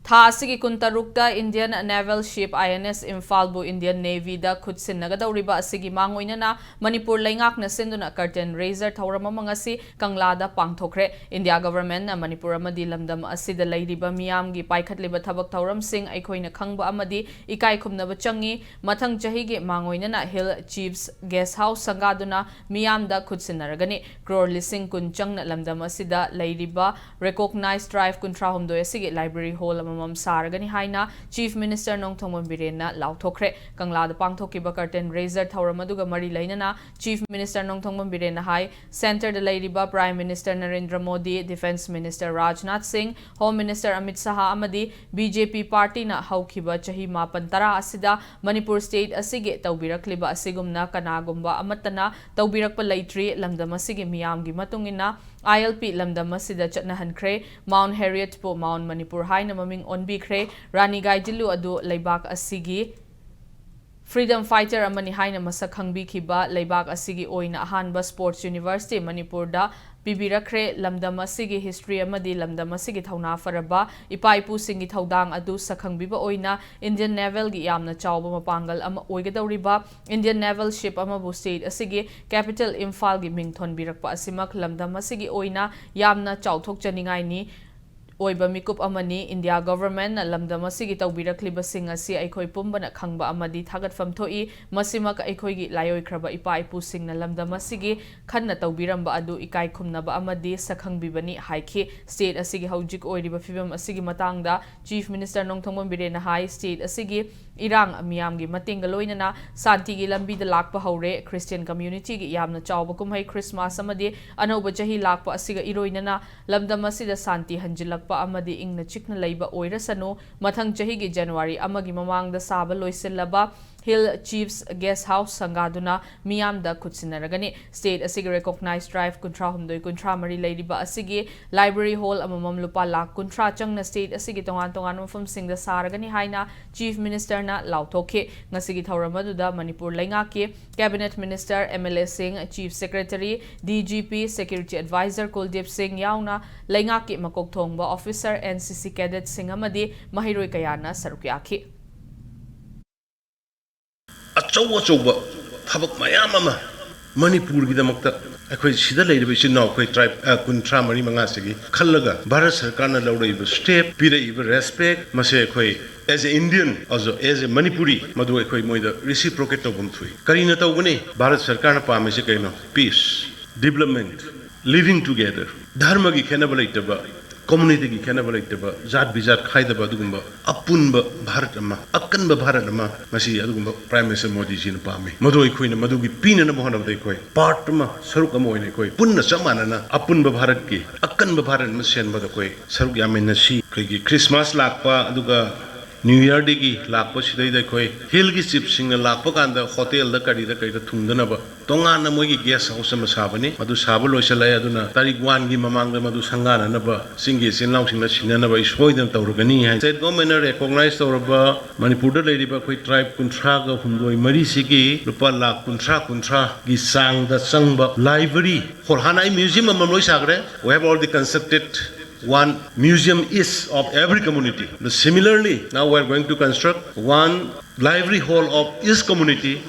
Tha asigi kuntarukta Indian Naval Ship INS Imphal Indian Navy da khutsin nagadawriba asigi mangoinana Manipur laingak na sinduna curtain raiser thawrama mangasi kanglada pangthokre India government na Manipur amadi lamdam asida lairiba miyamgi paikhatliba thabak thawram sing aikhoina khangba amadi ikai khumnaba changi mathang chahigi mangoinana Hill Chiefs Guest House sangaduna miyamda khutsin naragani crore lising kun changna lamdam asida lairiba recognized drive kuntra humdoi asigi library hall Saragani Haina, Chief Minister Nong Thongmon Birena, Lauthokre, Kangla the Pangthokiba curtain raiser Tauramaduga Mari Lainana, Chief Minister Nong Thongmon Birena Hai, Center the Ladyba, Prime Minister Narendra Modi, Defense Minister Rajnath Singh, Home Minister Amit Saha Amadi, BJP Party na Haukiba Chahima Pantara Asida, Manipur State Asige, Taubirakliba Asigumna, Kanagumba, Amatana, Taubirakpa Laitri, Lamdamasigi Miamgi Matungina, ILP Lamdamasida Chatnahankre, Mount Harriet po Mount Manipur High na maming onbikre, Rani Gaidilu adu Laibak Asigi, Freedom Fighter amani high na masak hangbikiba, Laibak Asigi oina Ahanba Sports University, Manipur da, Bibirakre, Lamdamasigi history amadi Lamdamasigi Tauna Faraba, Ipaipu Singi Taudang adu Sakangbiba oina, Indian Naval gi yamna chawba mapangal ama oigadawriba, Indian Naval Ship amabu state asigi, Capital Imphal gi Mingthon Birakpa asimak Lamdamasigi oina, yamna chawthok chaningai ni, Oiba mikup amani India government na lamdamasigi tawbirakliba sing asi aikoi pumba na khangba amadi thagat famthoi masimak aikoi gi layoi kraba ipa ipu sing na lamdamasigi khanna tawbiramba adu ikai khumnaba amadi sakhangbibani haiki state asigi haujik oiriba fibam asigi matangda Chief Minister Nongthongmon Birena Hai state asigi irang miyamgi matinga loinana santi gi lambi da lakpa haure Christian community gi yamna chawba kumhai Christmas amadi anoba chahi lakpa asiga iroinana lamdamasida santi hanjilak amadi ingna chikna laiba oirasano mathang chahigi January amagi mamangda saba loisilaba Hill Chiefs Guest House sangaduna miyamda kutsinaragani state asigi recognized drive kuntra humdoi kuntra mari lairiba asigi library hall amamam lupa lak kuntra changna state asigi tongan mafam singda saragani haina Chief Minister na lauthoke ngasigi thawramaduda Manipur laingaki Cabinet Minister MLA Singh Chief Secretary DGP Security Advisor Kuldip Singh yauna laingaki makok thongba officer NCC cadet Singh amadi mahiroi kayana sarukyaki Achauba Tabak Mayama Manipur Gidamakta Aquay Sida Lady now quite tribe Kuntra Mari Mangasigi Kalaga Bharat Sarkana Laura step Pida Iba respect Mase as an Indian also as a Manipuri Madu Aquay Moida reciprocate of Bumtui Karina Tawani Bharat Sarkana Pamisakano peace development living together Dharma gi Kanabalataba community ki khenabalataba zat bizat khaidaba dugumba apunba bharat ama akanba bharat ama masi adugumba prime minister modi ji na pame madoi khoina madugi pina na mohana dai khoi part ma saruk ama oine khoi punna samana na apunba bharat ki akanba bharat ma sen ba khoi saruk yamen na si khoi Christmas lakpa aduga New Year digi lakpa sidai dai khoi hill gi chip sing na lakpa kanda hotel da kari da thungdana ba tonga na moi gi guest house ma sabani madu sabul loisala aduna tarik 1 gi mamang da madu sangana na ba singi sinlaw sing na sinana ba ishoidam tawrugani hai state government recognize tawraba Manipur da lady ba khoi tribe kuntra ga humdoi mari sigi rupa lakh kuntra gi sang da sangba library for hanai museum ma loi sagre we have already constructed one museum is of every community. Similarly, now we are going to construct one library hall of each community